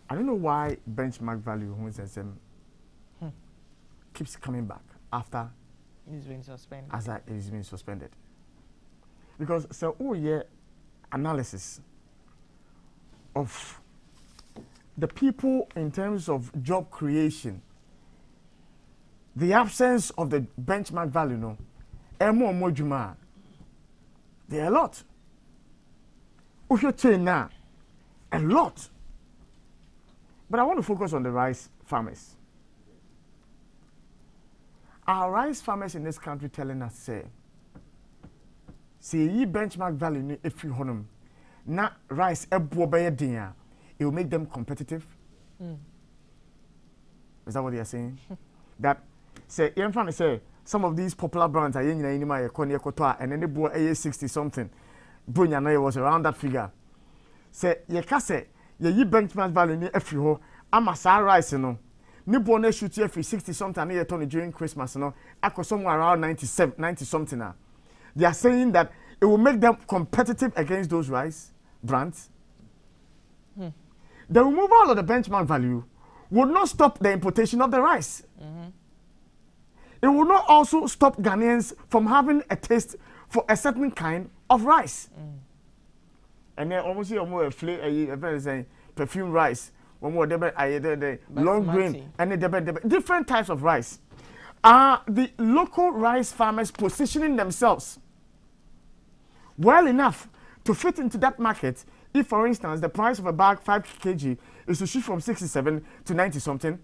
I don't know why benchmark value keeps coming back after it's been suspended. It's been suspended. Because so analysis of the people in terms of job creation, the absence of the benchmark value, no, there are a lot. If you say now, a lot. But I want to focus on the rice farmers. Our rice farmers in this country telling us, say ye benchmark value if you honum, na rice it will make them competitive. Is that what they are saying? That say some of these popular brands are and then they bought a 60 something. Bunya was around that figure. Say ye benchmark value if you ho amasa rice no. Ni bonnet shoot every 60 something year during Christmas no. Somewhere around 90 something now. They are saying that it will make them competitive against those rice brands. The removal of the benchmark value would not stop the importation of the rice. It will not also stop Ghanaians from having a taste for a certain kind of rice. And then almost a perfume rice, one more long grain, and different types of rice. Are the local rice farmers positioning themselves well enough to fit into that market? If, for instance, the price of a bag 5 kg is to shift from 67 to 90 something,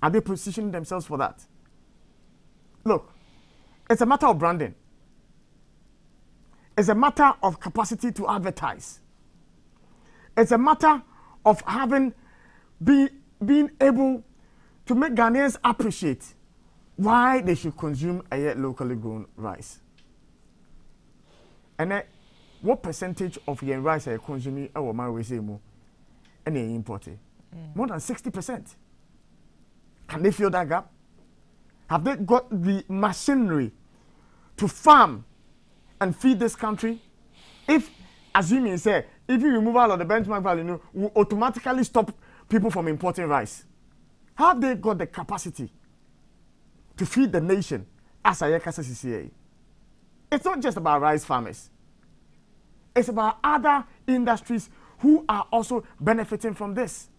are they positioning themselves for that? Look, it's a matter of branding. It's a matter of capacity to advertise. It's a matter of being able to make Ghanaians appreciate why they should consume a locally grown rice. And what percentage of your rice are you consuming our and they import it? More than 60%. Can they fill that gap? Have they got the machinery to farm and feed this country? If, assuming say, if you remove all of the benchmark value, will automatically stop people from importing rice. Have they got the capacity to feed the nation as a CCA? It's not just about rice farmers. It's about other industries who are also benefiting from this.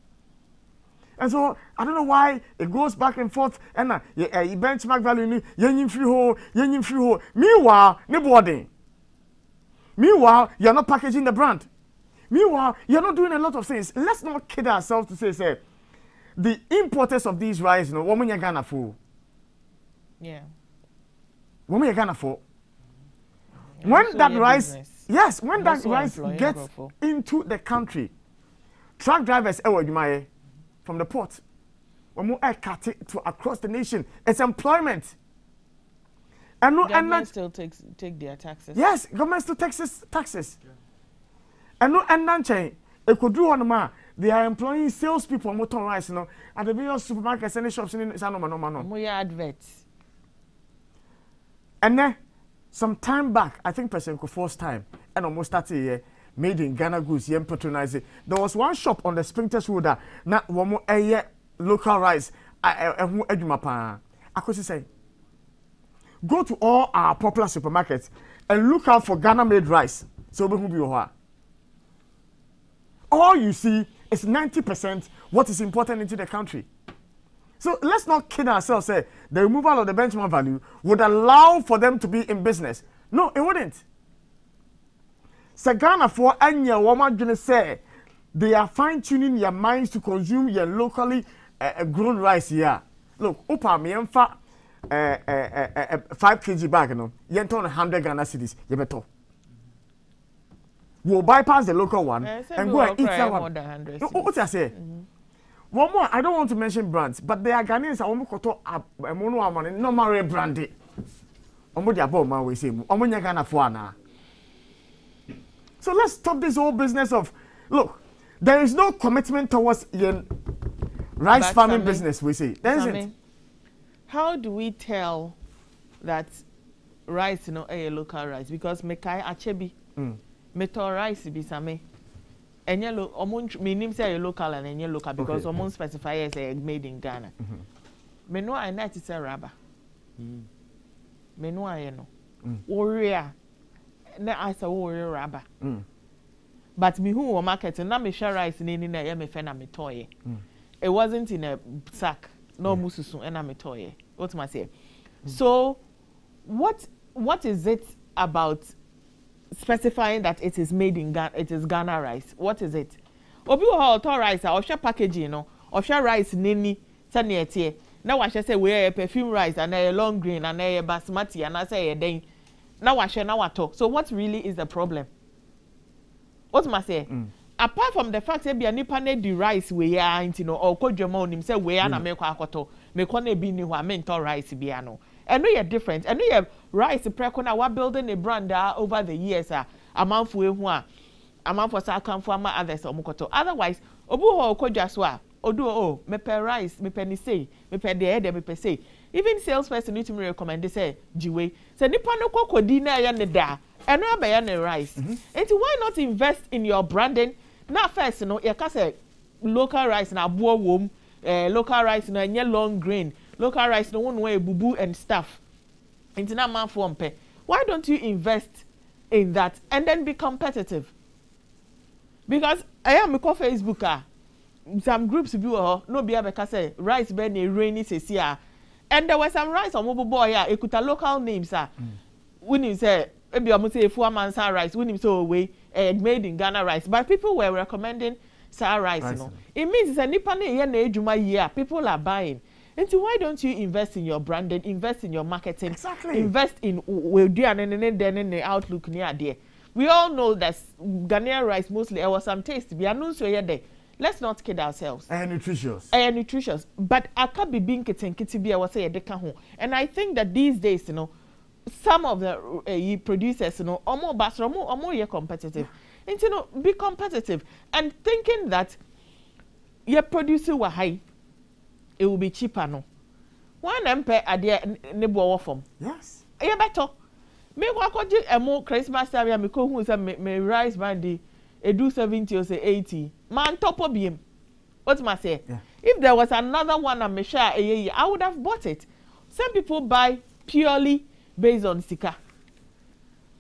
And so I don't know why it goes back and forth and benchmark value meanwhile nobody. Meanwhile, you're not packaging the brand. Meanwhile, you're not doing a lot of things. Let's not kid ourselves to say the importers of these rice, woman you're gonna for. Yeah. Woman you're gonna for. When that rice, yes, when that rice gets into the country, truck drivers from the port, when we cut it to across the nation, it's employment. And government still take their taxes. Yes, government still takes taxes. Yeah. And no, and then it could do one man. They are employing salespeople on motor rice, at the various supermarkets and shops in no. More adverts. And then, some time back, I think President Kufuor's time, and almost 30 years, made in Ghana goods, patronize it. There was one shop on the Spintex Road that not one more local rice. I could say, go to all our popular supermarkets and look out for Ghana-made rice. So we will be all you see is 90% what is important into the country. So let's not kid ourselves. Say the removal of the benchmark value would allow for them to be in business. No, it wouldn't. So Ghana for any woman gonna say they are fine-tuning their minds to consume your locally grown rice here. Look, opa me 5 kg bag, you turn 100 Ghana cedis, you better. We'll bypass the local one and go and eat that one. What I say? One more, I don't want to mention brands, but there are Ghanaians almost got a mono money, no more brandy. So let's stop this whole business of look, there is no commitment towards rice farming business, we say. There isn't. How do we tell that rice a local rice? Because mekai achebi meto rice be same Enye meaning say local and enye local because okay. Specify as made in Ghana. Me know I net is a rubber. Me know I know. Warrior. Na I say warrior rubber. But me who market and na me share rice in any na me fena me toy. It wasn't in a sack. No mususu and me toy. What must I say? So what is it about specifying that it is made in Ghana, it is Ghana rice? What is it? Obi wo to rice or share packaging no or share rice nini sane etie na wa say we a perfume rice and a long grain and a basmati and I say then na wa share na wa to. So what really is the problem? What must I say? Apart from the fact that be nipa na di rice we are into no or kodwema onim say we are na me kwa akoto me ko na bi ni ho amento rice bia no. And no, you're different. And no, you have rice prekona. We're building a brand over the years. A month for others. Otherwise, obu ko jaswa. Odu me per rice, me penny say, me per the head, me per say. Even salesperson need to me recommend. They say, "Jiwe, say nipa no ko dina ya ne da. And no be ya ne rice. And why not invest in your branding? Now first, you know, you can say local rice na abuo wom, local rice na nye long grain." Local rice no one way bubu and stuff. Into that man for pay. Why don't you invest in that and then be competitive? Because I am a Facebook some groups be no be able to say rice be ne rainy says and there was some rice on mobile boy it could local names when you say maybe I'm say 4 months rice when you so away made in Ghana rice but people were recommending sour rice you know. It means it's a nipa na ejuma year people are buying. And so why don't you invest in your branding, invest in your marketing, invest in the outlook near there. We all know that Ghanaian rice mostly there was some taste. We are not so there. Let's not kid ourselves. And nutritious. And nutritious. But I can't be being kitty I was say and I think that these days, you know, some of the producers, you know, are more competitive. And you know, be competitive and thinking that your producer were high. It will be cheaper no. One MP ade ne bo from. Yes. E better. Me go akodi emo Christmas area me ko hu say me rice bandi e do 70 or say 80. Man top obiem. What must say? Yeah. If there was another one and me share I would have bought it. Some people buy purely based on sika.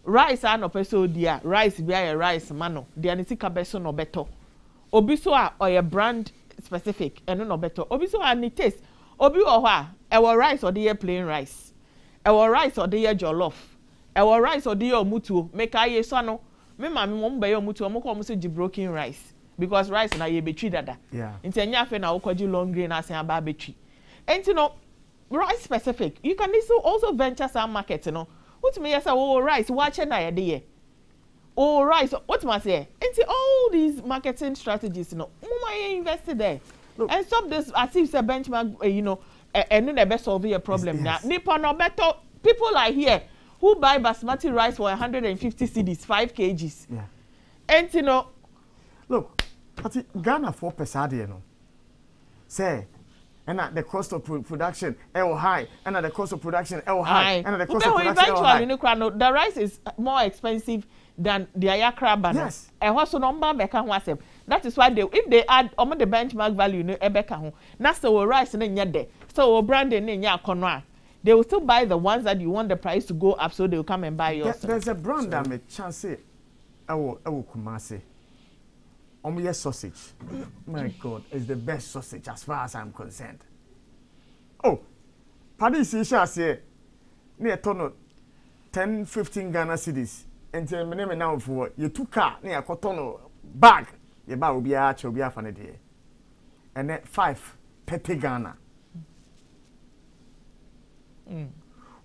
Rice and no peso dia, rice be a rice mano. Dia ni sika beso no better. Obi so or a brand specific and no better. Obi so any taste. Obi or our rice or the plain rice. Our rice or the jollof. Our rice or the mutu. Make I so no. Me mama mum buy mutu. Mo ko say broken rice because rice na ye betri dada. Yeah. Inti anya fe na ukoji long grain as an aba betri. And you know rice specific. You can also venture some market. You know. What me yes rice. Watch na ye dey. Oh rice. What must say? Into all these marketing strategies, you know, why invested there? Look, and stop this as if it's a benchmark, you know, and then the best solve your problem now. Nippon or better people are here who buy basmati rice for 150 cedis, 5 kgs. Yeah. And you know, look, but Ghana 4%, you know, say. And at the cost of production, high. And at the cost of production, high. And at the cost of production, high. Eventually, the rice is more expensive than the ayakra banner. Yes. And what's the number beka wasem? That is why if they add the benchmark value no ebeka ho. That's the rice in there. So branding in ya konwa. They will still buy the ones that you want the price to go up, so they will come and buy yours. There's a brand that may chance it. I will kumase. Omuye sausage. My God, it's the best sausage as far as I'm concerned. Oh, Paddy Sisha say near tono 10-15 Ghana cedis. And tell me now for you 2 car near cotono bag. Your bag will be a funny day. And then 5 petty Ghana.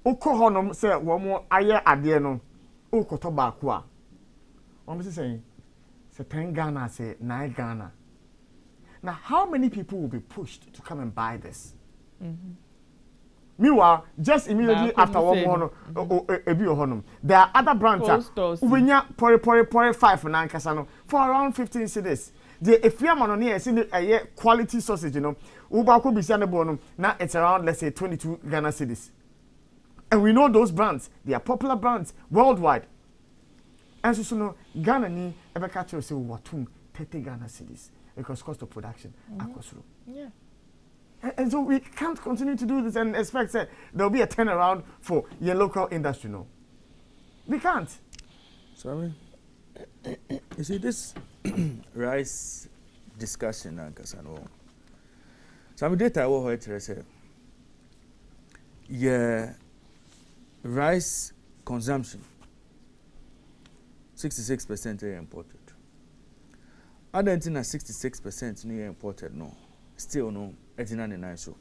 Oko honum say one more aye adie no. Oko to back wa. I'm saying. Say 10 Ghana, say 9 Ghana. Now, how many people will be pushed to come and buy this? Meanwhile, just immediately after one more, there are other brands. Ubinya pori 5 na nkasano for around 15 cedis. The if you are on here, see a quality sausage, you know, Uba could be sandable. Now it's around, let's say, 22 Ghana cedis. And we know those brands; they are popular brands worldwide. And so no Ghana ni ebe catch you say watum 30 Ghana cedis because cost of production across through. Yeah. And so we can't continue to do this and expect that there'll be a turnaround for your local industry. No, we can't. So I mean, you see this rice discussion, Ankasano. So I mean, data I want to say, yeah, rice consumption 66% are imported. I don't think that 66% near imported. No, still no. 89 so.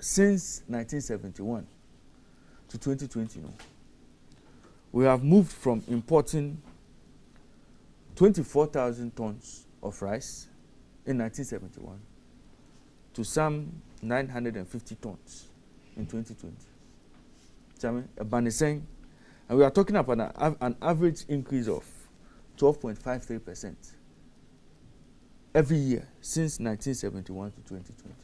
Since 1971 to 2020, no, we have moved from importing 24,000 tons of rice in 1971 to some 950 tons in 2020. So, and we are talking about an average increase of 12.53%. every year since 1971 to 2020.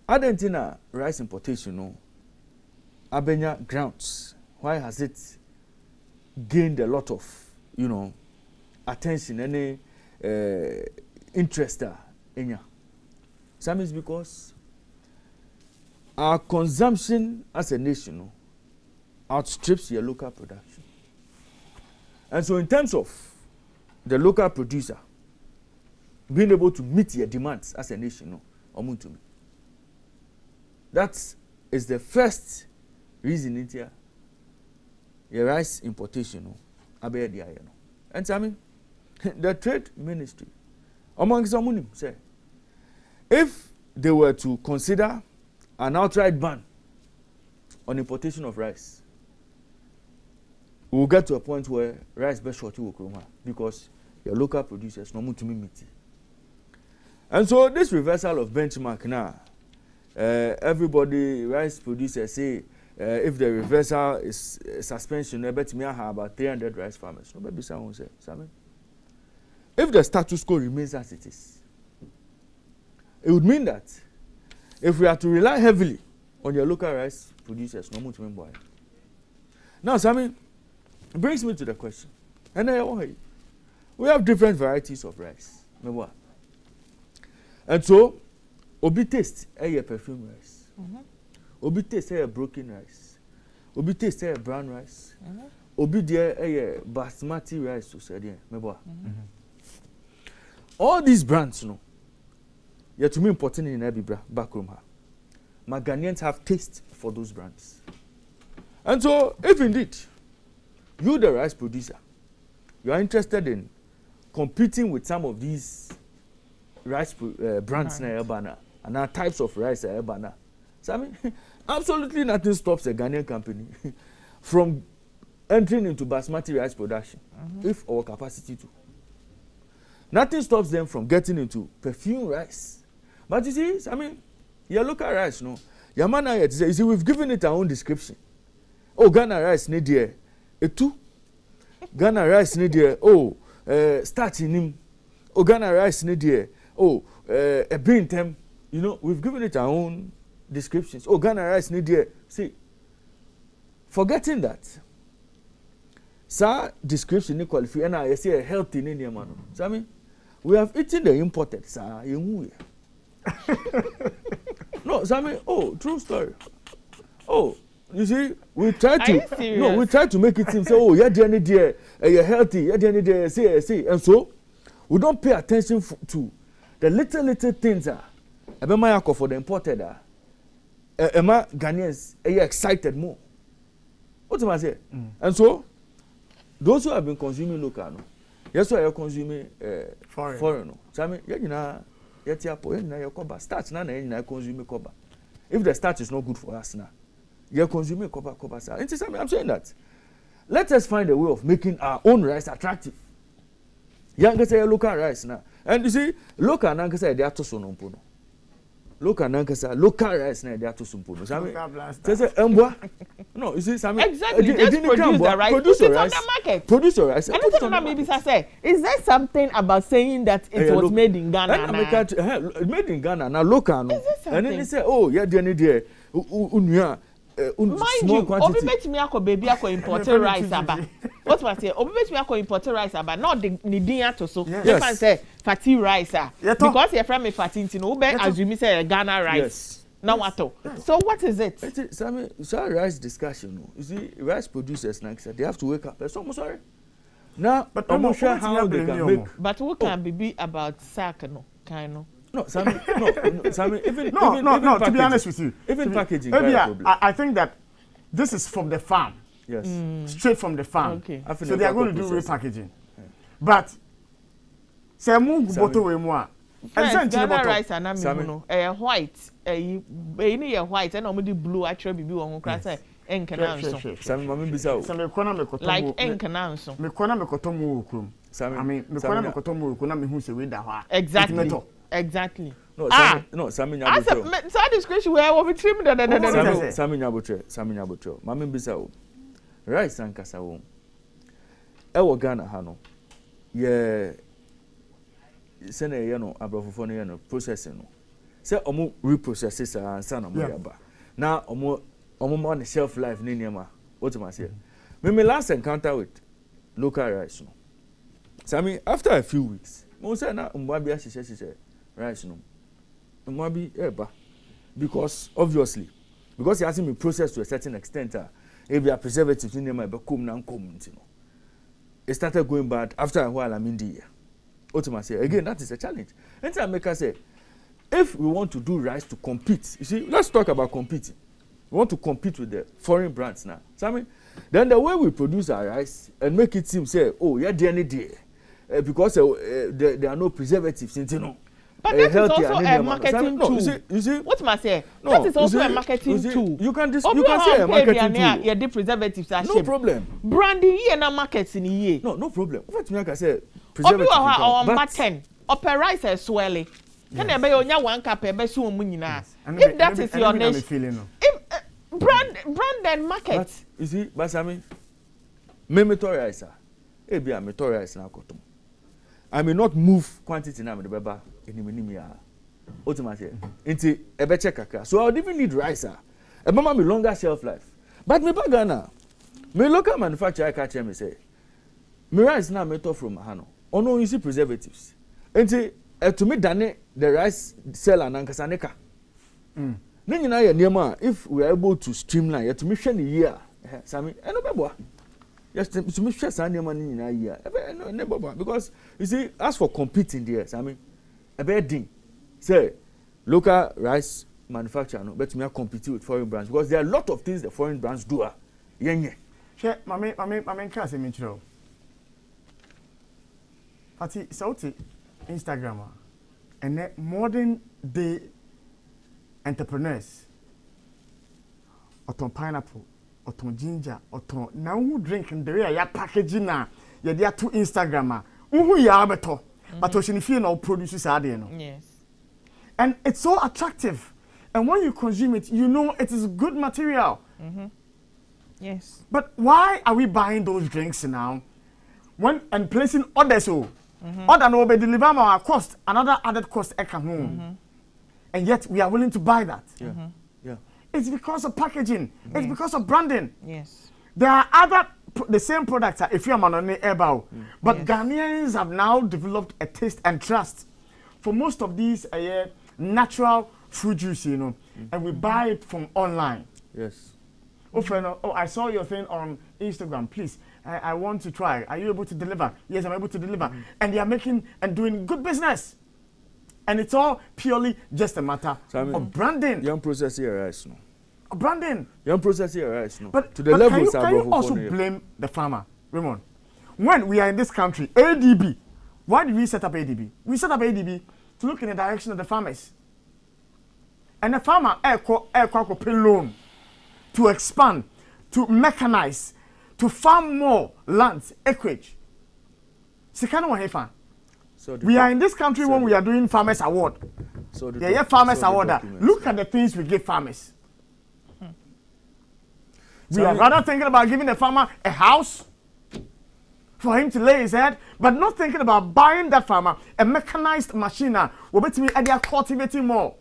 Argentina rice importation, no, Abenya grounds. Why has it gained a lot of, attention, any interest in ya? Some is because our consumption as a nation, no, outstrips your local production. And so in terms of the local producer being able to meet your demands as a nation, no, omuntumi. That is the first reason in here. Your rice importation, no, abe di aye no. And I mean, the trade ministry, among some say, if they were to consider an outright ban on importation of rice, we will get to a point where rice be short because your local producers no to meet. And so this reversal of benchmark now, everybody rice producers say if the reversal is suspension, I bet me I have about 300 rice farmers. No, maybe someone say, if the status quo remains as it is, it would mean that if we are to rely heavily on your local rice producers, no more to remember. Now, Sammy, it brings me to the question. And we have different varieties of rice. Remember? And so, obi taste a perfume rice. Obi taste a broken rice. Obi taste a brown rice. Obi dear a basmati rice to say there. Remember? All these brands, yet to me important in every back room. My Ghanaians have taste for those brands. And so, if indeed you, the rice producer, you are interested in competing with some of these rice brands and our types of rice so I mean, absolutely nothing stops a Ghanaian company from entering into basmati rice production if our capacity to. Nothing stops them from getting into perfume rice. But you see, I mean, your local rice, no, your man, you see, we've given it our own description. Oh, Ghana rice need there. Ghana rice need there. Starch in him. Oh, Ghana rice need there. A bean tem. We've given it our own descriptions. Oh, Ghana rice need there. See, forgetting that, sir, description qualify and I say a healthy in man. So I mean, we have eaten the imported, sir. No, so I mean, true story. You see, we try to make it seem say, you're doing there, you're healthy, you're doing there, say, and so we don't pay attention to the little things for the imported Ghanaians are excited more. What am I saying? And so those who have been consuming local, yes, are consuming foreign. So I mean, starch now consuming copper. If the starch is not good for us now, you're consuming copper. I'm saying that. Let us find a way of making our own rice attractive. Young say local rice now. And you see, local nanka say they are to sonompono. Local nanka say local rice now they are to sompono. No, you see, exactly. Just produce the rice. Put it on the market. Produce your rice. And it's not maybe say, is there something about saying that it was made in Ghana? Made in Ghana now local. Is there something? And then they say, yeah, there. small quantity. Obi bet me akọ baby akọ import rice aba. What was say? Obi bet me akọ import rice aba. Not the needing ato so. Yes. Can say fatty rice because your friend me fatty ntino. Obi assume say Ghana rice. Yes. Now what? So what is it? It's a rice discussion. You see, rice producers like they have to wake up. So I'm sorry. Now, but I'm not sure how they can make. But what can be about sack no kind of. No, Sammy, no, Sammy, even to be honest with you, even packaging. I think that this is from the farm. Yes. Straight from the farm. Okay. So they are going to do repackaging. But say move bottle we more. And Ghana rice and no white, any white and only blue actually be on class and can Sammy mama bisa. Sammy kona me kotomo. Like en can so. Me kona me kotomo okrum. Sammy. I mean, me kona me kotomo okrum na me hu se we da hwa. Exactly. No, Sammy Nyabotre. So discretion where we trim Sammy Nyabotre. Mama bisa o. Rice and kasa wo. E wo Ghana ha no. Ye sene ye no abrofofo no ye no processing no. Say omo reprocess say ansa na mo yaba. Na omo on the shelf life ni niam what am I say? Me last encounter with local rice no. Sammy after a few weeks, mo say na mba bia hihye rice no. Mba bi eba because obviously because he has been processed to a certain extent if you are preservatives in niam ebe kom na nkom ntino. It started going bad after a while. I mean, the year. Again, that is a challenge. And I make us say, if we want to do rice to compete, you see, let's talk about competing. We want to compete with the foreign brands now. So I mean, then the way we produce our rice and make it seem say, oh, yeah, DNA, because there are no preservatives, you know. But that is also a marketing tool. You see, what must I say? No, that is also a marketing tool. You can say a marketing tool. Yeah, the preservatives are no problem. Branding here na marketing here. No problem. What me can say preservatives. Obi wa on 10. Operize as swelly. Can you buy onya 1 cup e be so omu nyina. If that is your nation. If brand and market. But you see, Basami, me metorize. E bia metorize na kotom. I may not move quantity na me the beba enimini ya. Ultimately, into a better kakra. So I would even need rice. A mama me longer shelf life. But me bagana, me local manufacturer I catch me say, me rice now made from Hano. Oh no, you see preservatives. Into to me dane the rice sell and ankasaneka. Then you know your if we are able to streamline, you to me share the year. Sami, I know bebo. Yes, to me share some money in a year. Because you see, as for competing there, Sami, a bad thing. Say, local rice manufacturer, no, but me compete with foreign brands because there are a lot of things the foreign brands do. Yeah. Share, mama, class in Mitchell. Ati, sauti, Instagram, and modern day entrepreneurs, oton pineapple, oton ginger, oton now who drink and the way ya packaging na, ya dia to Instagram, who ya beto, but oshini feel no produces no. Yes. And it's so attractive. And when you consume it, you know it is good material. Yes. But why are we buying those drinks now? And placing orders order no be deliver our cost, another added cost home. And yet we are willing to buy that. Yeah. It's because of packaging. It's because of branding. Yes. There are the same products if you are on Ebao. But Ghanaians have now developed a taste and trust for most of these natural fruit juice, you know, and we buy it from online. Yes. Oh, I saw your thing on Instagram. Please, I want to try. Are you able to deliver? Yes, I'm able to deliver. And they are making and doing good business. And it's all purely just a matter of branding. Young process here, rice, no. Branding. Young process here, rice, no. But, can you also blame the farmer, Raymond? When we are in this country, ADB, why did we set up ADB? We set up ADB to look in the direction of the farmers. And the farmer pay loan to expand, to mechanize, to farm more lands, acreage. We are in this country when we are doing Farmers Award. Farmers Award. Look at the things we give farmers. We are rather thinking about giving the farmer a house for him to lay his head, but not thinking about buying that farmer a mechanized machine. We'll bet me cultivating more.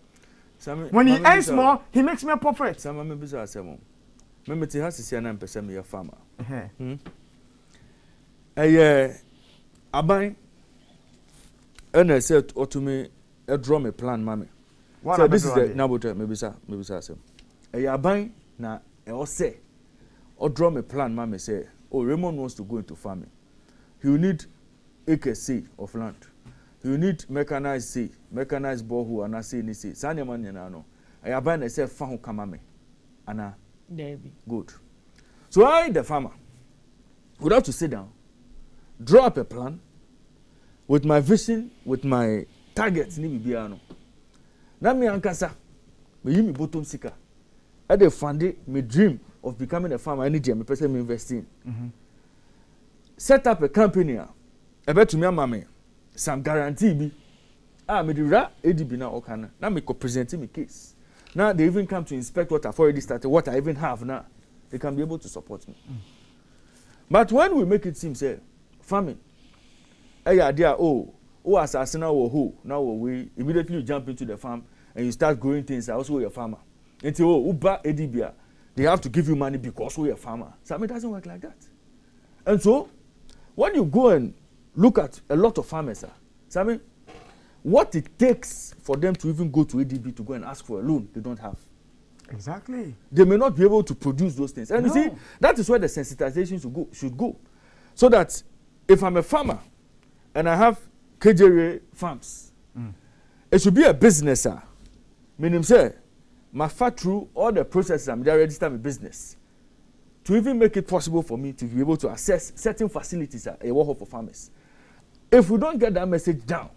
When he earns more, he makes more profit. Memete has to na mpese me farmer. Aban and I said to me draw me plan mommy. So this is the nabotre maybe say aban na e say or draw me plan mommy say oh Raymond wants to go into farming. He will need acres say of land. He will need mechanized say, mechanized borehole and I say ni say. Sanya man yana no. Aban na say fa ho kama me. Ana good. So I the farmer would have to sit down, draw up a plan with my vision, with my targets ni bibiano. Na me ankasa me yimi bottom sika. I dey fund me dream of becoming a farmer any day me person me invest in. Set up a company e bet to me amame some guarantee bi me the ra ADB na okana na me co present me case. Now they even come to inspect what I've already started, what I even have now. They can be able to support me. But when we make it seem, say, farming, idea, assassin now, now we immediately you jump into the farm and you start growing things. Also, you're a farmer. Until Uba Edibia, they have to give you money because we're a farmer. So it doesn't work like that. And so, when you go and look at a lot of farmers, Sammy, what it takes for them to even go to ADB to go and ask for a loan, they don't have. Exactly. They may not be able to produce those things. And you see, that is where the sensitization should go. So that if I'm a farmer and I have KJRA farms, it should be a business. Meaning, say, my fat through all the processes, I'm there register my business. To even make it possible for me to be able to access certain facilities a for farmers. If we don't get that message down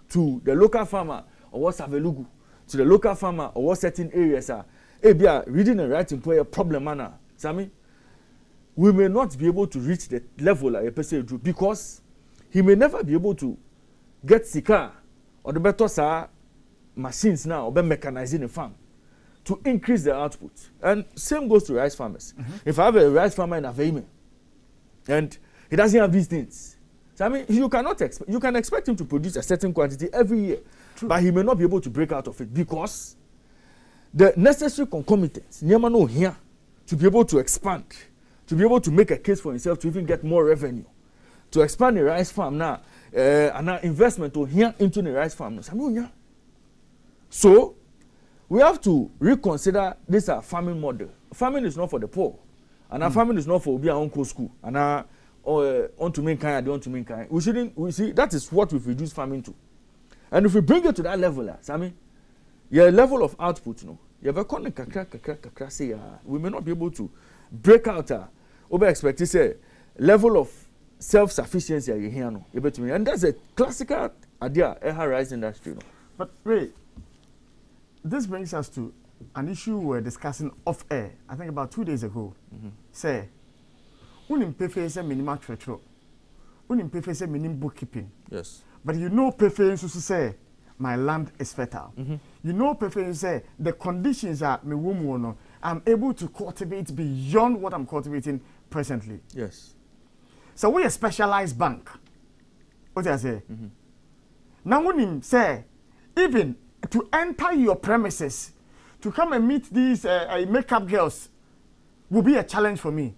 to the local farmer or what's Avelugu, to the local farmer or what certain areas are, reading and writing play a problem manner. Sammy, we may not be able to reach the level like a person do because he may never be able to get sika or the better machines now or be mechanizing the farm to increase the output. And same goes to rice farmers. If I have a rice farmer in Aveime and he doesn't have these things, so I mean, you can expect him to produce a certain quantity every year. True. But he may not be able to break out of it because the necessary concomitants, no here to be able to expand, to be able to make a case for himself to even get more revenue, to expand the rice farm now, and now investment to here into the rice farm. So we have to reconsider this farming model. Farming is not for the poor, and our farming is not for Obi Uncle school, and on to main kind, on to main kind. We see that is what we've reduced farming to. And if we bring it to that level, Sammy, your level of output, you have a say, we may not be able to break out over expected say level of self-sufficiency here, and that's a classical idea in rice industry. But Ray, this brings us to an issue we were discussing off air, I think about 2 days ago. Say, unim prefer say minimum trade, unim prefer say minimum bookkeeping. Yes. But you know preference to say my land is fertile. You know preference say the conditions are me woman I'm able to cultivate beyond what I'm cultivating presently. Yes. So we a specialized bank. What I say? Now when him say even to enter your premises to come and meet these makeup girls will be a challenge for me.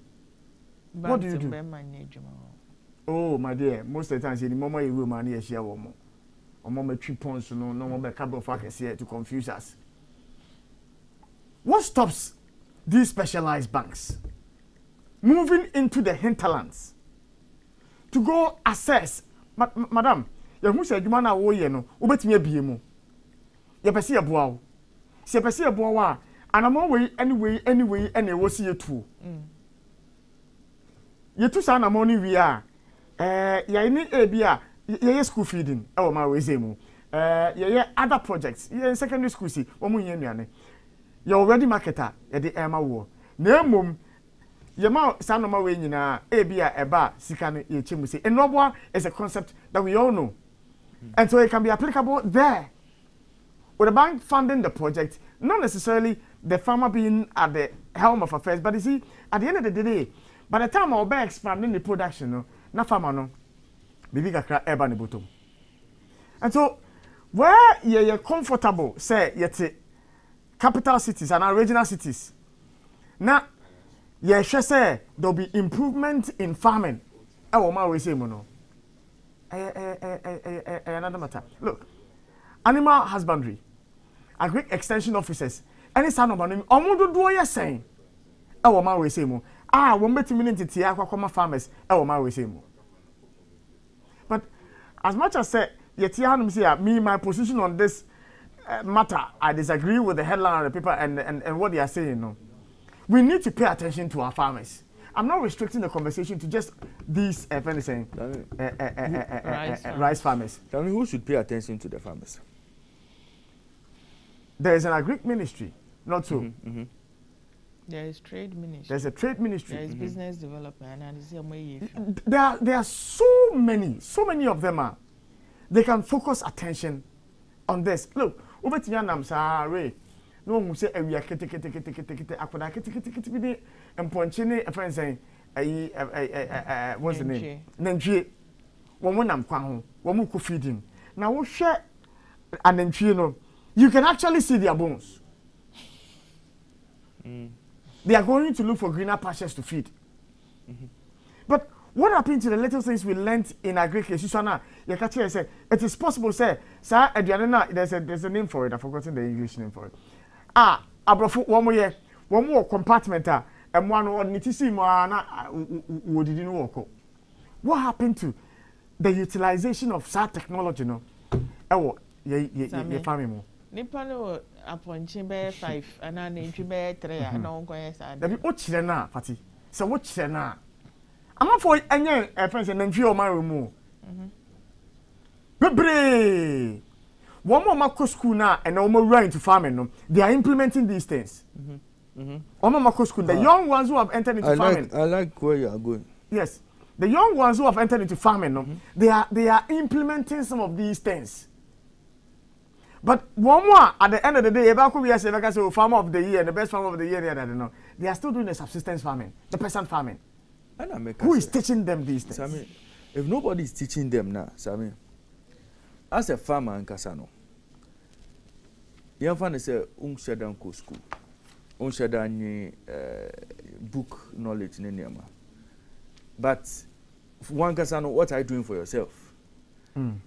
What do you do? Oh my dear, most of the times the moment you will money share one more 3 points no more couple of factors here to confuse us. What stops these specialized banks moving into the hinterlands to go assess madam you who said you man wo ye no obetimi abie mu ye pese ye boa wo se pese ye boa wa anamo we anyway ene wo si yetu yetu sa na money wi a ye ni ebia ye school feeding e wo ma we say mu ye other projects ye secondary school si wo mu ye nuane ye already marketer ye de ema wo na emom ye ma sanoma we nyina ebia eba sika no ye chemu say enoboa is a concept that we all know. And so it can be applicable there. With the bank funding the project, not necessarily the farmer being at the helm of affairs, but you see, at the end of the day, by the time I'll be expanding the production, na farmer no, maybe kakra eba ni bottom. And so, where you're comfortable, say, yet capital cities and our regional cities, now yeah, she say there'll be improvement in farming. We say no. Another matter. Look, animal husbandry, agri extension officers, any son of an omodo do ya saying. We say mo. One better minute to aqua farmers. We say mo. But as much as say, yet me, my position on this matter, I disagree with the headline of the paper and what they are saying. No, we need to pay attention to our farmers. I'm not restricting the conversation to just these rice farmers. Tell me who should pay attention to the farmers? There is an agri ministry, not so. There is trade ministry. There's a trade ministry. There is business development, and there are so many of them are. They can focus attention on this. Look, over to Yanam Sare. No one say we are kete akwadaa kete bi de emponche ne a friend saying what's the name nantwie wo nam kwa ho wo ko feeding na wo hwe anantwie no you can actually see their bones. They are going to look for greener pastures to feed. But what happened to the little things we learned in agriculture? Susana, Yakachi said it is possible. Say, sir, there's a name for it. I've forgotten the English name for it. Abrafo one more compartment and one on nitisi mo didn't work. What happened to the utilization of such technology? No, ye farming. Nipano upon Chimbe 5 and an inch 3 and no one what's na party? So what's na? I'm not for any friends and then feel my room. Bebre. One more Mako school now and no more running to farming. No, they are implementing these things. One more Mako school, the young ones who have entered into farming. I like where you are going. Yes, the young ones who have entered into farming. No, they are implementing some of these things. But one more at the end of the day, we are saying farmer of the year and the best farmer of the year. They are still doing the subsistence farming, the peasant farming. Who is teaching them these things? Sammy, if nobody is teaching them now, Sammy, as a farmer in Kasano, you find say shadan ko school, shadan book knowledge nema. But one Kasano, what are you doing for yourself?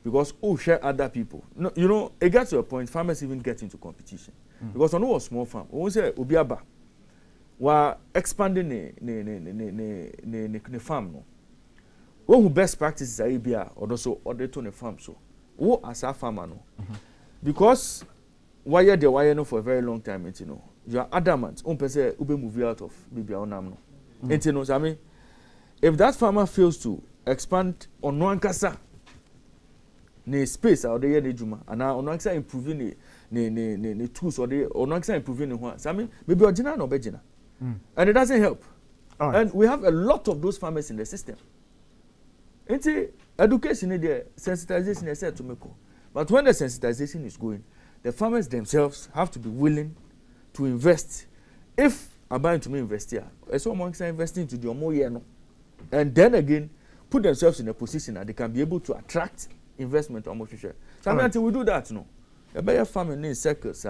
Because share other people. No, you know, it gets to a point. Farmers even get into competition because I know a small farm. We say Obiaba, we expanding the farm. No, who best practices are Ibia or also other to the farm. So, who as a farmer no, because why you no for a very long time. You know, you are adamant. Say ube move out of Bibia onam no. You know, I mean, if that farmer fails to expand on one kasa. Ne space out there ne juma and now on improving ne tools or they on improving the one. I mean maybe original no begina. And it doesn't help. Right. And we have a lot of those farmers in the system. Education there, sensitization is said to make. But when the sensitization is going, the farmers themselves have to be willing to invest. If I'm buying to me invest here, someone is investing to do more year no. And then again put themselves in a position that they can be able to attract investment or more share. So until we do that, no, a better farming in circles.